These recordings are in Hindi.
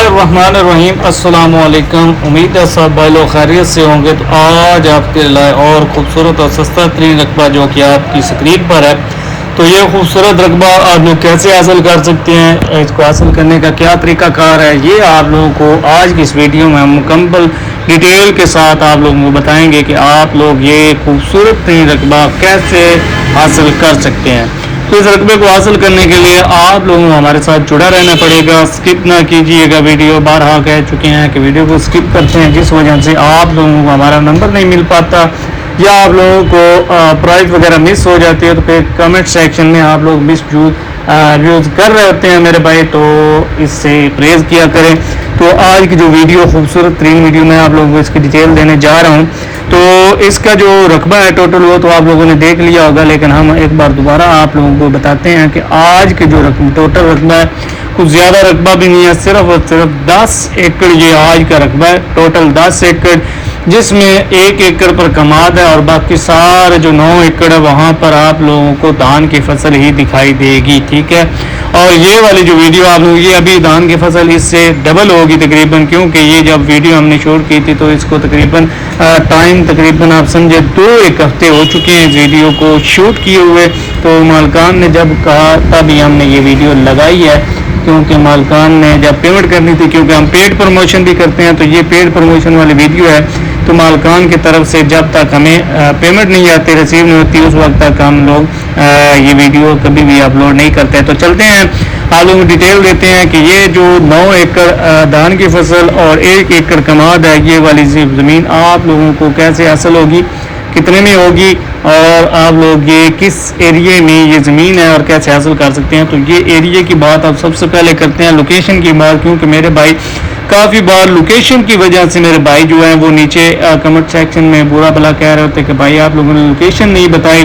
बिस्मिल्लाहिर्रहमानिर्रहीम। अस्सलामु अलैकुम। उम्मीद है सब भाई लोग खैरियत से होंगे। तो आज आपके लिए और ख़ूबसूरत और सस्ता तरीन रकबा जो कि आपकी स्क्रीन पर है, तो ये खूबसूरत रकबा आप लोग कैसे हासिल कर सकते हैं, इसको हासिल करने का क्या तरीक़ाकार है, ये आप लोगों को आज की इस वीडियो में हम मुकम्मल डिटेल के साथ आप लोगों को बताएंगे कि आप लोग ये खूबसूरत तरीन रकबा कैसे हासिल कर सकते हैं। तो इस रकबे को हासिल करने के लिए आप लोगों को हमारे साथ जुड़ा रहना पड़ेगा, स्किप ना कीजिएगा। वीडियो बारहा कह चुके हैं कि वीडियो को स्किप करते हैं जिस वजह से आप लोगों को हमारा नंबर नहीं मिल पाता या आप लोगों को प्राइस वगैरह मिस हो जाती है, तो फिर कमेंट सेक्शन में आप लोग यूज़ कर रहे होते हैं मेरे भाई, तो इससे प्रेज़ किया करें। तो आज की जो वीडियो खूबसूरत तरीन वीडियो मैं आप लोगों को इसकी डिटेल देने जा रहा हूँ। तो इसका जो रकबा है टोटल वो तो आप लोगों ने देख लिया होगा, लेकिन हम एक बार दोबारा आप लोगों को बताते हैं कि आज के जो टोटल रकबा है कुछ ज़्यादा रकबा भी नहीं है, सिर्फ और सिर्फ 10 एकड़ ये आज का रकबा है। टोटल 10 एकड़, जिसमें 1 एकड़ पर कमाद है और बाकी सारे जो 9 एकड़ है वहाँ पर आप लोगों को धान की फसल ही दिखाई देगी, ठीक है। और ये वाली जो वीडियो आप लोग, ये अभी धान की फसल इससे डबल होगी तकरीबन, क्योंकि ये जब वीडियो हमने शूट की थी तो इसको तकरीबन टाइम तकरीबन आप समझे 2-1 हफ्ते हो चुके हैं इस वीडियो को शूट किए हुए। तो मालकान ने जब कहा तभी हमने ये वीडियो लगाई है, क्योंकि मालकान ने जब पेमेंट करनी थी, क्योंकि हम पेड प्रमोशन भी करते हैं, तो ये पेड प्रमोशन वाली वीडियो है। तो मालकान की तरफ से जब तक हमें पेमेंट नहीं आती, रिसीव नहीं होती, उस वक्त तक हम लोग ये वीडियो कभी भी अपलोड नहीं करते। तो चलते हैं आप लोगों को डिटेल देते हैं कि ये जो 9 एकड़ धान की फसल और 1 एकड़ कमाद है, ये वाली ज़मीन आप लोगों को कैसे हासिल होगी, कितने में होगी, और आप लोग ये किस एरिए में ये ज़मीन है और कैसे हासिल कर सकते हैं। तो ये एरिया की बात आप सबसे पहले करते हैं, लोकेशन की बात, क्योंकि मेरे भाई काफ़ी बार लोकेशन की वजह से मेरे भाई जो हैं वो नीचे कमेंट सेक्शन में बुरा भला कह रहे होते हैं कि भाई आप लोगों ने लोकेशन नहीं बताई।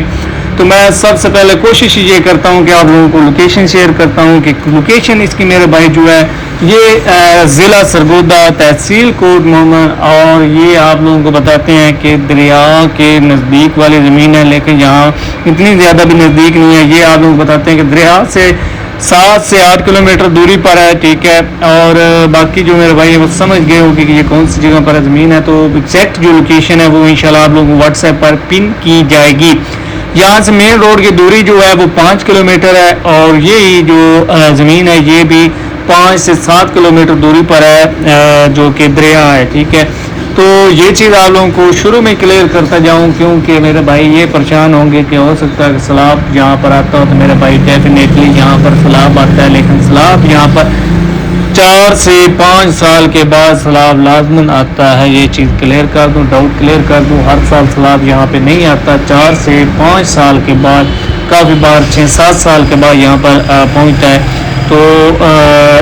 तो मैं सबसे पहले कोशिश ये करता हूँ कि आप लोगों को लोकेशन शेयर करता हूँ कि लोकेशन इसकी मेरे भाई जो है ये ज़िला सरगोदा, तहसील कोट मोहम्मद, और ये आप लोगों को बताते हैं कि दरिया के नज़दीक वाली ज़मीन है, लेकिन यहाँ इतनी ज़्यादा भी नज़दीक नहीं है। ये आप लोग बताते हैं कि दरिया से 7 से 8 किलोमीटर दूरी पर है, ठीक है। और बाकी जो मेरे भाई है वो समझ गए होंगे कि ये कौन सी जगह पर ज़मीन है। तो एग्जैक्ट जो लोकेशन है वो इंशाल्लाह आप लोगों को व्हाट्सएप पर पिन की जाएगी। यहाँ से मेन रोड की दूरी जो है वो 5 किलोमीटर है, और ये जो ज़मीन है ये भी 5 से 7 किलोमीटर दूरी पर है, जो कि दरिया है, ठीक है। तो ये चीज़ आप लोगों को शुरू में क्लियर करता जाऊं, क्योंकि मेरे भाई ये परेशान होंगे कि हो सकता है कि सैलाब यहाँ पर आता हो। तो मेरे भाई डेफिनेटली यहाँ पर सैलाब आता है, लेकिन सैलाब यहाँ पर 4 से 5 साल के बाद सैलाब लाजमन आता है। ये चीज़ क्लियर कर दूँ, डाउट क्लियर कर दूँ, हर साल सैलाब यहाँ पे नहीं आता। 4 से 5 साल के बाद, काफ़ी बार 6-7 साल के बाद यहाँ पर पहुँचता है। तो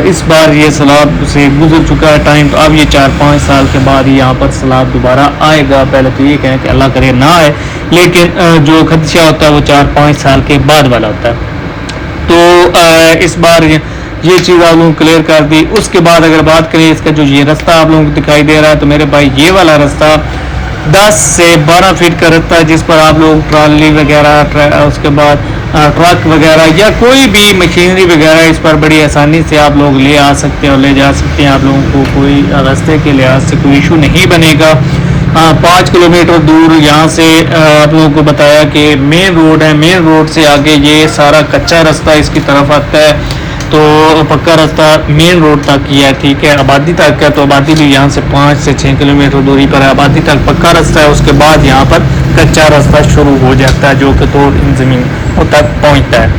इस बार ये सैलाब से गुजर चुका है टाइम, तो अब ये 4-5 साल के बाद यहाँ पर सैलाब दोबारा आएगा। पहले तो ये कहें कि अल्लाह करे ना आए, लेकिन जो खदशा होता है वो 4-5 साल के बाद वाला होता है। तो इस बार ये चीज़ आप लोगों को क्लियर कर दी। उसके बाद अगर बात करें इसका जो ये रास्ता आप लोगों को दिखाई दे रहा है, तो मेरे भाई ये वाला रास्ता 10 से 12 फीट का रास्ता है, जिस पर आप लोग ट्रॉली वगैरह, उसके बाद ट्रक वगैरह या कोई भी मशीनरी वगैरह इस पर बड़ी आसानी से आप लोग ले आ सकते हैं और ले जा सकते हैं। आप लोगों को कोई रास्ते के लिहाज से कोई इशू नहीं बनेगा। 5 किलोमीटर दूर यहाँ से आप लोगों को बताया कि मेन रोड है, मेन रोड से आगे ये सारा कच्चा रास्ता इसकी तरफ आता है। तो पक्का रास्ता मेन रोड तक ही है, ठीक है। आबादी तक है, तो आबादी भी यहाँ से 5 से 6 किलोमीटर दूरी पर है। आबादी तक पक्का रास्ता है, उसके बाद यहाँ पर कच्चा रास्ता शुरू हो जाता है, जो कि तो इन ज़मीन तक पहुँचता है।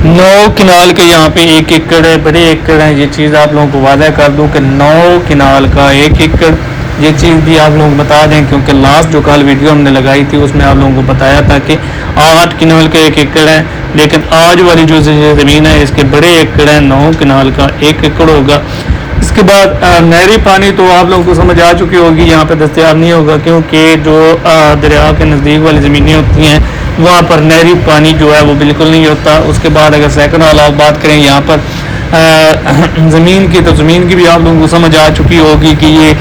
9 किनाल के यहाँ पे 1 एकड़ है, बड़े एकड़ है। ये चीज़ आप लोगों को वादा कर दूँ कि 9 किनाल का 1 एकड़, ये चीज़ भी आप लोगों को बता दें, क्योंकि लास्ट जो कल वीडियो हमने लगाई थी उसमें आप लोगों को बताया था कि 8 किनाल का 1 एकड़ है, लेकिन आज वाली जो ज़मीन है इसके बड़े एकड़ है, 9 किनाल का 1 एकड़ होगा। इसके बाद नहरी पानी तो आप लोगों को समझ आ चुकी होगी, यहाँ पे दस्तयाब नहीं होगा, क्योंकि जो दरिया के नज़दीक वाली ज़मीनें होती हैं वहाँ पर नहरी पानी जो है वो बिल्कुल नहीं होता। उसके बाद अगर सेकंड वाला बात करें यहाँ पर ज़मीन की, तो ज़मीन की भी आप लोगों को समझ आ चुकी होगी कि ये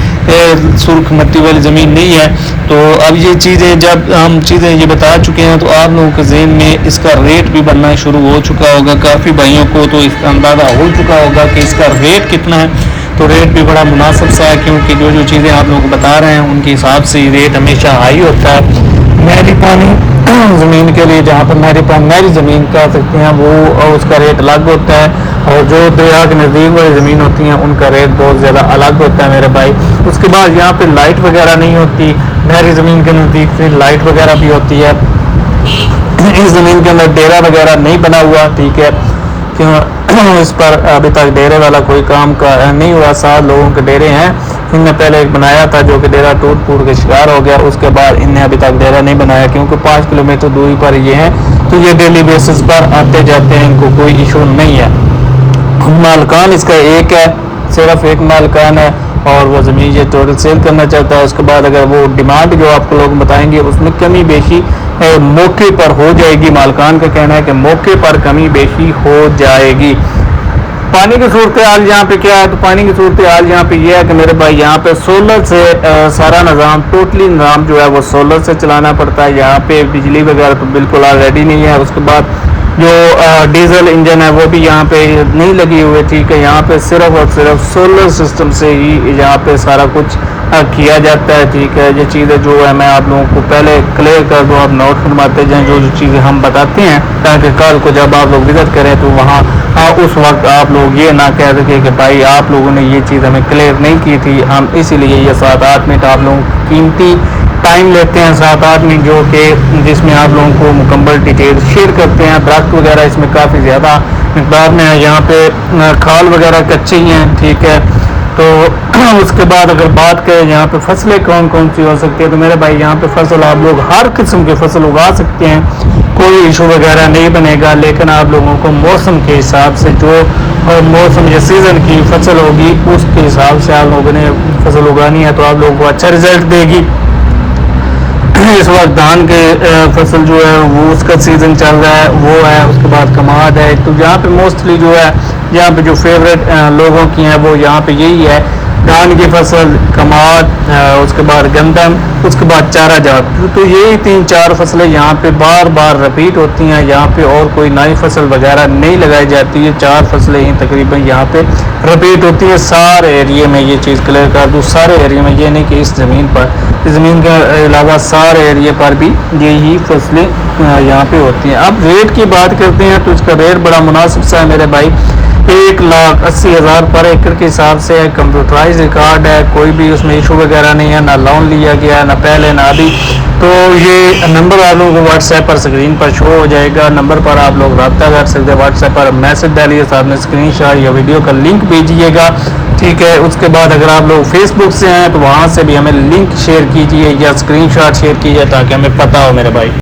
सुर्ख मट्टी वाली ज़मीन नहीं है। तो अब ये चीज़ें जब हम चीज़ें ये बता चुके हैं, तो आप लोगों के ज़हन में इसका रेट भी बनना शुरू हो चुका होगा। काफ़ी भाइयों को तो इसका अंदाज़ा हो चुका होगा कि इसका रेट कितना है। तो रेट भी बड़ा मुनासिब सा है, क्योंकि जो जो चीज़ें आप लोग बता रहे हैं उनके हिसाब से रेट हमेशा हाई होता है। नहरी पानी ज़मीन के लिए, जहाँ पर नहरी ज़मीन कह सकते हैं, वो उसका रेट अलग होता है, और जो दरिया के नज़दीक वाली ज़मीन होती हैं उनका रेट बहुत ज़्यादा अलग होता है मेरे भाई। उसके बाद यहाँ पे लाइट वगैरह नहीं होती, नहरी ज़मीन के नज़दीक फिर लाइट वगैरह भी होती है। इस ज़मीन के अंदर डेरा वगैरह नहीं बना हुआ, ठीक है, क्यों इस पर अभी तक डेरे वाला कोई काम का नहीं हुआ। 7 लोगों के डेरे हैं, इनने पहले एक बनाया था जो कि डेरा टूट फूट के शिकार हो गया, उसके बाद इनने अभी तक डेरा नहीं बनाया, क्योंकि 5 किलोमीटर दूरी पर ये है, तो ये डेली बेसिस पर आते जाते हैं, इनको कोई इशू नहीं है। मालकान इसका एक है, सिर्फ एक मालकान है, और वो ज़मीन ये टोटल सेल करना चाहता है। उसके बाद अगर वो डिमांड जो आपको लोग बताएंगे उसमें कमी बेशी मौके पर हो जाएगी। मालकान का कहना है कि मौके पर कमी बेशी हो जाएगी। पानी की सूरत हाल यहाँ पे क्या है, तो पानी की सूरत हाल यहाँ पे ये है कि मेरे भाई यहाँ पे सोलर से सारा निज़ाम, टोटली निज़ाम जो है वो सोलर से चलाना पड़ता है। यहाँ पे बिजली वगैरह तो बिल्कुल ऑलरेडी नहीं है। उसके बाद जो डीजल इंजन है वो भी यहाँ पे नहीं लगी हुई, ठीक है। यहाँ पे सिर्फ और सिर्फ सोलर सिस्टम से ही यहाँ पे सारा कुछ किया जाता है, ठीक है। ये चीज़ें जो है मैं आप लोगों को पहले क्लियर कर दूँ, आप नोट फरमाते जाएँ जो जो चीज़ें हम बताते हैं, ताकि कल को जब आप लोग विजिट करें तो वहाँ उस वक्त आप लोग ये ना कह सके कि भाई आप लोगों ने ये चीज़ हमें क्लियर नहीं की थी। हम इसीलिए ये 7-8 मिनट आप लोगों को कीमती टाइम लेते हैं, 7-8 मिनट, जो कि जिसमें आप लोगों को मुकम्मल डिटेल शेयर करते हैं। दरख्त वगैरह इसमें काफ़ी ज़्यादा मकदार में है, यहाँ पे खाल वगैरह कच्चे ही हैं, ठीक है। तो उसके बाद अगर बात करें यहाँ पे फसलें कौन कौन सी हो सकती है, तो मेरे भाई यहाँ पे फसल आप लोग हर किस्म की फसल उगा सकते हैं, कोई इशू वगैरह नहीं बनेगा। लेकिन आप लोगों को मौसम के हिसाब से जो मौसम या सीज़न की फसल होगी उसके हिसाब से आप लोगों ने फसल उगानी है, तो आप लोगों को अच्छा रिजल्ट देगी। इस वक्त धान के फसल जो है वो उसका सीज़न चल रहा है, वो है। उसके बाद कमाद है। तो यहाँ पे मोस्टली जो है, यहाँ पे जो फेवरेट लोगों की है वो यहाँ पे यही है, धान की फसल, कमाद, उसके बाद गंदम, उसके बाद चारा जात। तो यही 3-4 फसलें यहाँ पे बार बार रिपीट होती हैं। यहाँ पे और कोई नई फसल वगैरह नहीं लगाई जाती है, 4 फसलें ही तकरीबन यहाँ पे रिपीट होती है सारे एरिए में। ये चीज़ क्लियर कर दूँ, सारे एरिए में, ये नहीं कि इस ज़मीन पर, इस ज़मीन के अलावा सारे एरिए पर भी यही फसलें यहाँ पे होती हैं। अब रेट की बात करते हैं तो इसका रेट बड़ा मुनासिब सा है मेरे भाई, 1,80,000 पर एकड़ के हिसाब से है। कंप्यूटराइज रिकॉर्ड है, कोई भी उसमें इशू वगैरह नहीं है, ना लोन लिया गया, ना पहले ना अभी। तो ये नंबर आप लोगों को व्हाट्सएप पर स्क्रीन पर शो हो जाएगा, नंबर पर आप लोग रब्ता कर सकते हैं। व्हाट्सएप पर मैसेज डालिए, साथ में स्क्रीनशॉट या वीडियो का लिंक भेजिएगा, ठीक है। उसके बाद अगर आप लोग फेसबुक से हैं तो वहाँ से भी हमें लिंक शेयर कीजिए या स्क्रीनशॉट शेयर कीजिए, ताकि हमें पता हो मेरे भाई।